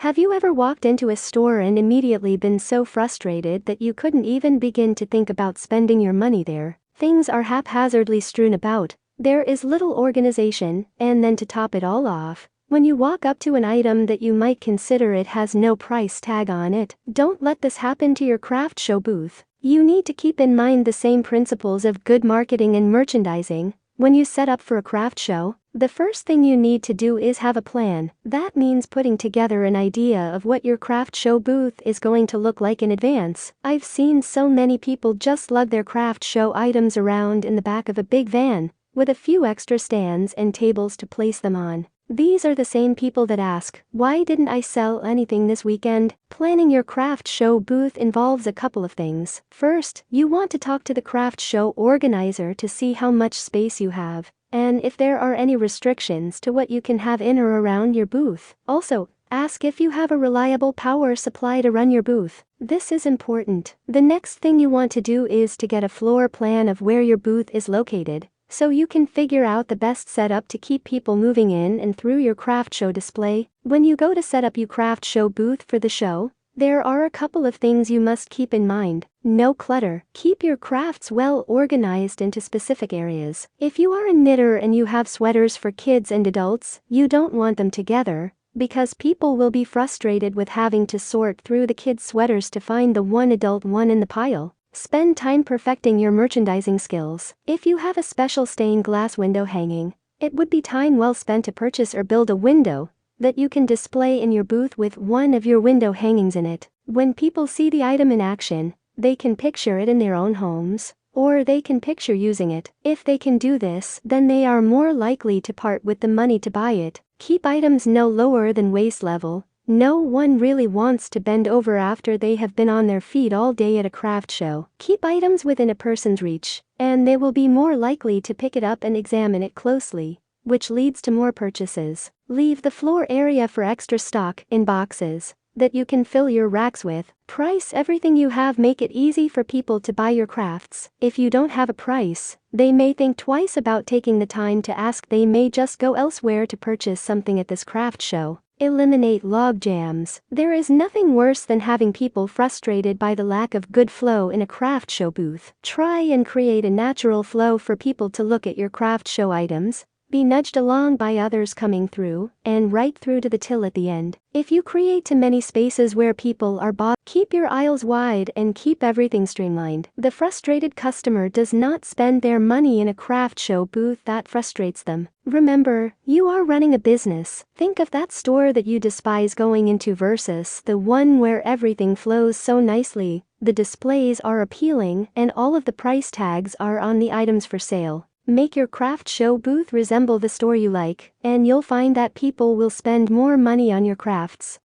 Have you ever walked into a store and immediately been so frustrated that you couldn't even begin to think about spending your money there? Things are haphazardly strewn about, there is little organization, and then to top it all off, when you walk up to an item that you might consider it has no price tag on it, don't let this happen to your craft show booth. You need to keep in mind the same principles of good marketing and merchandising. When you set up for a craft show, the first thing you need to do is have a plan. That means putting together an idea of what your craft show booth is going to look like in advance. I've seen so many people just lug their craft show items around in the back of a big van, with a few extra stands and tables to place them on. These are the same people that ask, why didn't I sell anything this weekend? Planning your craft show booth involves a couple of things. First, you want to talk to the craft show organizer to see how much space you have, and if there are any restrictions to what you can have in or around your booth. Also, ask if you have a reliable power supply to run your booth. This is important. The next thing you want to do is to get a floor plan of where your booth is located, so you can figure out the best setup to keep people moving in and through your craft show display. When you go to set up your craft show booth for the show, there are a couple of things you must keep in mind. No clutter. Keep your crafts well organized into specific areas. If you are a knitter and you have sweaters for kids and adults, you don't want them together, because people will be frustrated with having to sort through the kids' sweaters to find the one adult one in the pile. Spend time perfecting your merchandising skills. If you have a special stained glass window hanging, it would be time well spent to purchase or build a window that you can display in your booth with one of your window hangings in it. When people see the item in action, they can picture it in their own homes, or they can picture using it. If they can do this, then they are more likely to part with the money to buy it. Keep items no lower than waist level. No one really wants to bend over after they have been on their feet all day at a craft show. Keep items within a person's reach, and they will be more likely to pick it up and examine it closely, which leads to more purchases. Leave the floor area for extra stock in boxes that you can fill your racks with. Price everything you have. Make it easy for people to buy your crafts. If you don't have a price, they may think twice about taking the time to ask. They may just go elsewhere to purchase something at this craft show. Eliminate log jams. There is nothing worse than having people frustrated by the lack of good flow in a craft show booth. Try and create a natural flow for people to look at your craft show items, be nudged along by others coming through, and right through to the till at the end. If you create too many spaces where people are bothered, keep your aisles wide and keep everything streamlined. The frustrated customer does not spend their money in a craft show booth that frustrates them. Remember, you are running a business. Think of that store that you despise going into versus the one where everything flows so nicely, the displays are appealing, and all of the price tags are on the items for sale. Make your craft show booth resemble the store you like, and you'll find that people will spend more money on your crafts.